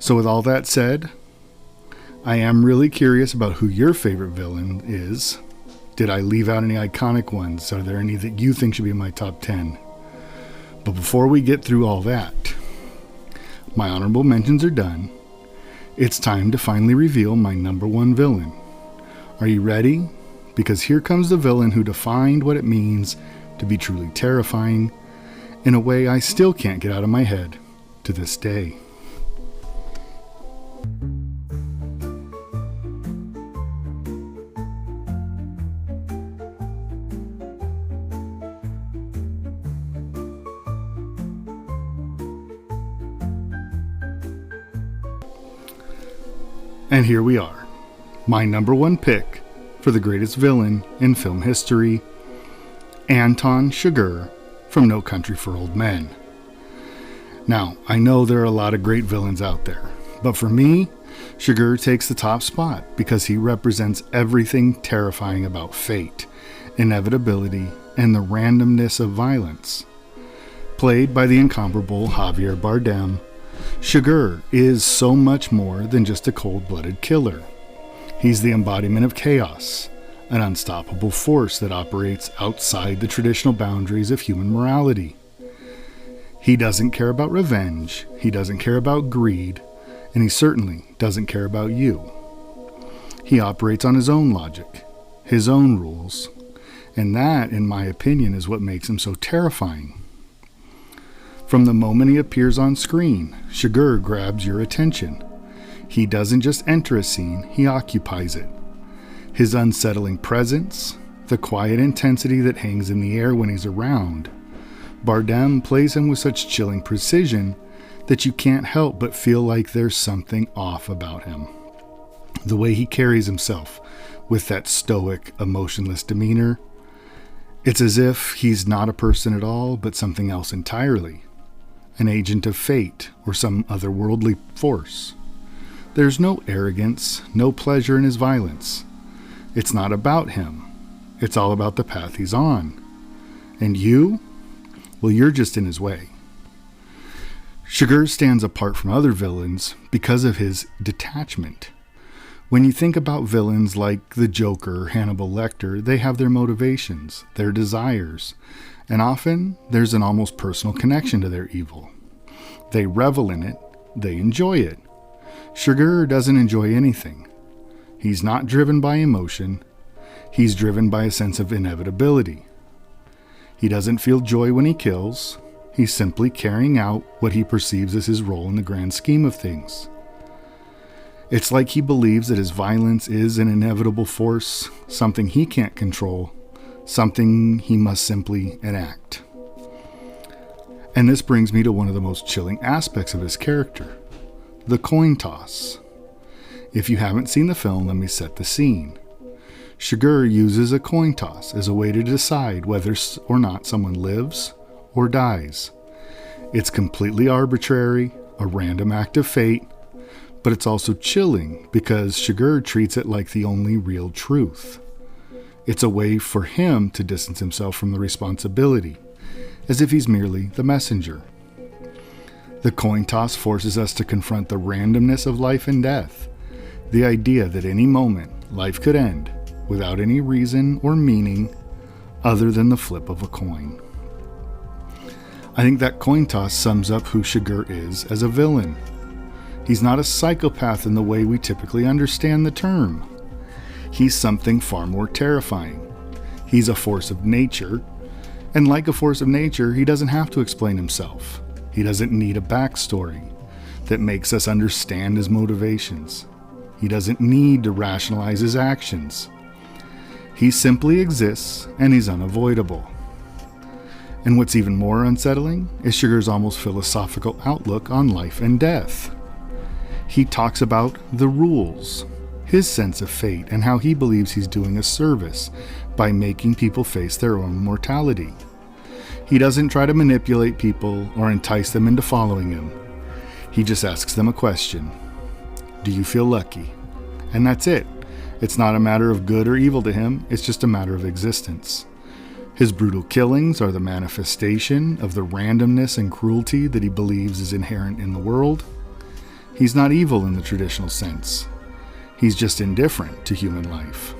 So with all that said, I am really curious about who your favorite villain is. Did I leave out any iconic ones? Are there any that you think should be in my top 10? But before we get through all that, my honorable mentions are done. It's time to finally reveal my number one villain. Are you ready? Because here comes the villain who defined what it means to be truly terrifying in a way I still can't get out of my head to this day. And here we are, my number one pick for the greatest villain in film history, Anton Chigurh from No Country for Old Men. Now, I know there are a lot of great villains out there, but for me, Chigurh takes the top spot because he represents everything terrifying about fate, inevitability, and the randomness of violence. Played by the incomparable Javier Bardem, Chigurh is so much more than just a cold-blooded killer. He's the embodiment of chaos, an unstoppable force that operates outside the traditional boundaries of human morality. He doesn't care about revenge, he doesn't care about greed, and he certainly doesn't care about you. He operates on his own logic, his own rules, and that, in my opinion, is what makes him so terrifying. From the moment he appears on screen, Chigurh grabs your attention. He doesn't just enter a scene, he occupies it. His unsettling presence, the quiet intensity that hangs in the air when he's around. Bardem plays him with such chilling precision that you can't help but feel like there's something off about him. The way he carries himself with that stoic, emotionless demeanor, it's as if he's not a person at all, but something else entirely. An agent of fate or some otherworldly force. There's no arrogance, no pleasure in his violence. It's not about him. It's all about the path he's on. And you? Well, you're just in his way. Chigurh stands apart from other villains because of his detachment. When you think about villains like the Joker or Hannibal Lecter, they have their motivations, their desires, and often there's an almost personal connection to their evil. They revel in it, they enjoy it. Chigurh doesn't enjoy anything. He's not driven by emotion, he's driven by a sense of inevitability. He doesn't feel joy when he kills, he's simply carrying out what he perceives as his role in the grand scheme of things. It's like he believes that his violence is an inevitable force, something he can't control, something he must simply enact. And this brings me to one of the most chilling aspects of his character, the coin toss. If you haven't seen the film, let me set the scene. Chigurh uses a coin toss as a way to decide whether or not someone lives or dies. It's completely arbitrary, a random act of fate, but it's also chilling because Chigurh treats it like the only real truth. It's a way for him to distance himself from the responsibility, as if he's merely the messenger. The coin toss forces us to confront the randomness of life and death, the idea that any moment life could end without any reason or meaning other than the flip of a coin. I think that coin toss sums up who Chigurh is as a villain. He's not a psychopath in the way we typically understand the term. He's something far more terrifying. He's a force of nature, and like a force of nature, he doesn't have to explain himself. He doesn't need a backstory that makes us understand his motivations. He doesn't need to rationalize his actions. He simply exists, and he's unavoidable. And what's even more unsettling is Chigurh's almost philosophical outlook on life and death. He talks about the rules, his sense of fate, and how he believes he's doing a service by making people face their own mortality. He doesn't try to manipulate people or entice them into following him. He just asks them a question. Do you feel lucky? And that's it. It's not a matter of good or evil to him, it's just a matter of existence. His brutal killings are the manifestation of the randomness and cruelty that he believes is inherent in the world. He's not evil in the traditional sense. He's just indifferent to human life.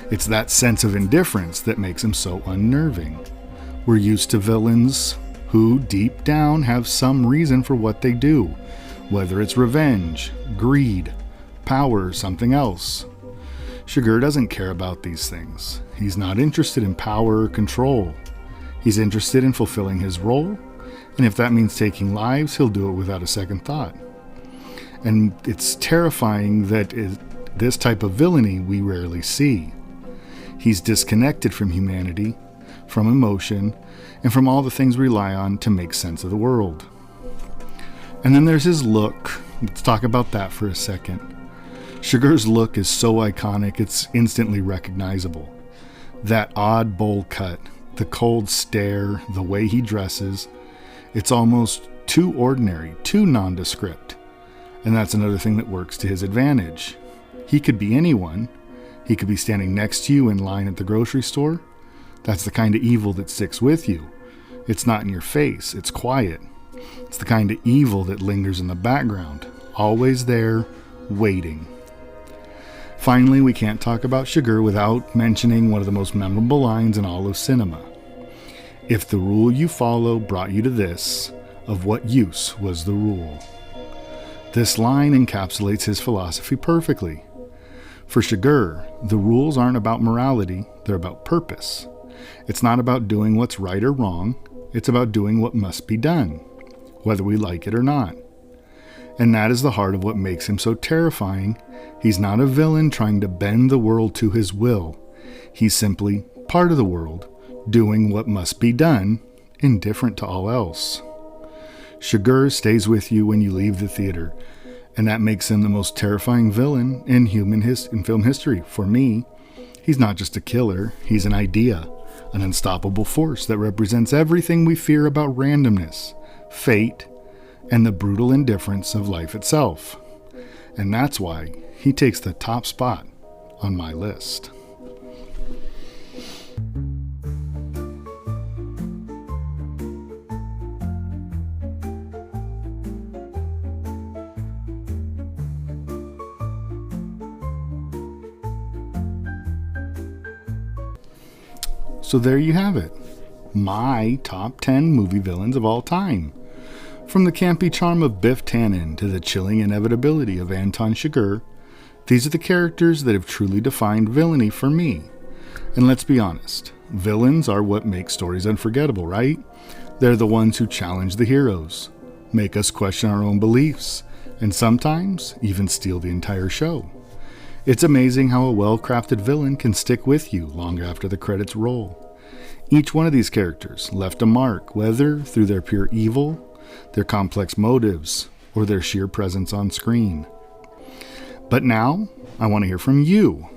It's that sense of indifference that makes him so unnerving. We're used to villains who, deep down, have some reason for what they do, whether it's revenge, greed, power, or something else. Chigurh doesn't care about these things. He's not interested in power or control. He's interested in fulfilling his role, and if that means taking lives, he'll do it without a second thought. And it's terrifying that this type of villainy we rarely see. He's disconnected from humanity, from emotion, and from all the things we rely on to make sense of the world. And then there's his look. Let's talk about that for a second. Chigurh's look is so iconic, it's instantly recognizable. That odd bowl cut, the cold stare, the way he dresses, it's almost too ordinary, too nondescript. And that's another thing that works to his advantage. He could be anyone. He could be standing next to you in line at the grocery store. That's the kind of evil that sticks with you. It's not in your face, it's quiet. It's the kind of evil that lingers in the background, always there, waiting. Finally, we can't talk about Chigurh without mentioning one of the most memorable lines in all of cinema. If the rule you follow brought you to this, of what use was the rule? This line encapsulates his philosophy perfectly. For Chigurh, the rules aren't about morality, they're about purpose. It's not about doing what's right or wrong, it's about doing what must be done, whether we like it or not. And that is the heart of what makes him so terrifying. He's not a villain trying to bend the world to his will. He's simply part of the world, doing what must be done, indifferent to all else. Chigurh stays with you when you leave the theater, and that makes him the most terrifying villain in film history. For me, he's not just a killer, he's an idea, an unstoppable force that represents everything we fear about randomness, fate, and the brutal indifference of life itself. And that's why he takes the top spot on my list. So there you have it. My top 10 movie villains of all time. From the campy charm of Biff Tannen to the chilling inevitability of Anton Chigurh, these are the characters that have truly defined villainy for me. And let's be honest, villains are what make stories unforgettable, right? They're the ones who challenge the heroes, make us question our own beliefs, and sometimes even steal the entire show. It's amazing how a well-crafted villain can stick with you long after the credits roll. Each one of these characters left a mark, whether through their pure evil, their complex motives, or their sheer presence on screen. But now, I want to hear from you.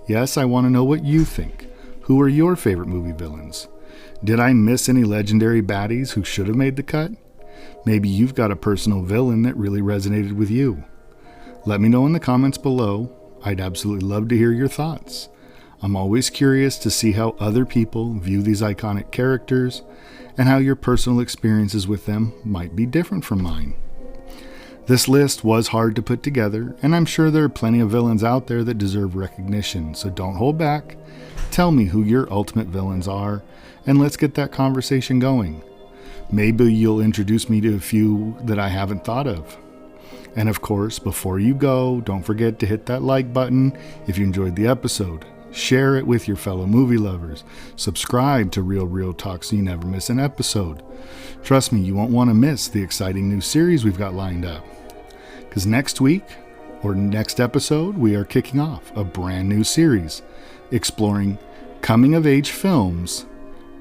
Yes, I want to know what you think. Who are your favorite movie villains? Did I miss any legendary baddies who should have made the cut? Maybe you've got a personal villain that really resonated with you. Let me know in the comments below. I'd absolutely love to hear your thoughts. I'm always curious to see how other people view these iconic characters and how your personal experiences with them might be different from mine. This list was hard to put together, and I'm sure there are plenty of villains out there that deserve recognition, so don't hold back. Tell me who your ultimate villains are, and let's get that conversation going. Maybe you'll introduce me to a few that I haven't thought of. And of course, before you go, don't forget to hit that like button if you enjoyed the episode. Share it with your fellow movie lovers. Subscribe to Real Talk so you never miss an episode. Trust me, you won't want to miss the exciting new series we've got lined up. Because next week, or next episode, we are kicking off a brand new series exploring coming-of-age films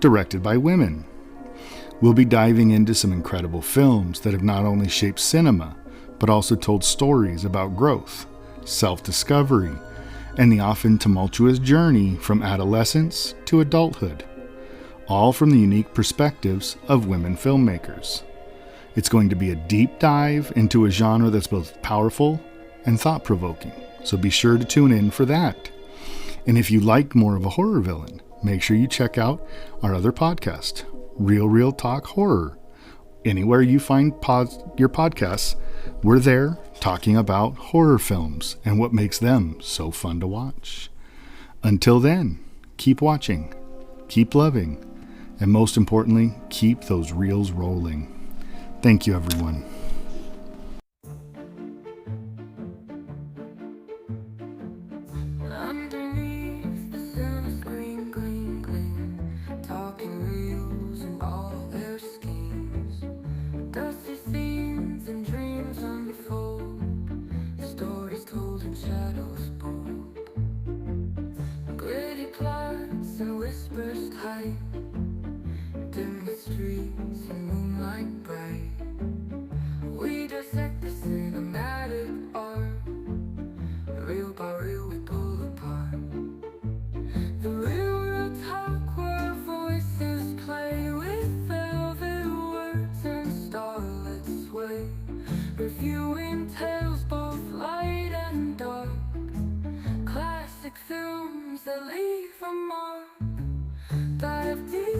directed by women. We'll be diving into some incredible films that have not only shaped cinema, but also told stories about growth, self-discovery, and the often tumultuous journey from adolescence to adulthood, all from the unique perspectives of women filmmakers. It's going to be a deep dive into a genre that's both powerful and thought-provoking, so be sure to tune in for that. And if you like more of a horror villain, make sure you check out our other podcast, Real Talk Horror. Anywhere you find your podcasts, we're there talking about horror films and what makes them so fun to watch. Until then, keep watching, keep loving, and most importantly, keep those reels rolling. Thank you, everyone. Underneath the silver screen, gleam, talking reels and all their schemes. Dusty scenes and dreams unfold, stories told in shadows bold. Gritty plots and whispers tight, dim the streets in moonlight bright. We dissect the cinematic art, real by real we pull apart. The real talk where voices play with velvet words and starlit sway, reviewing tales both light and dark, classic films that leave a mark. Dive deep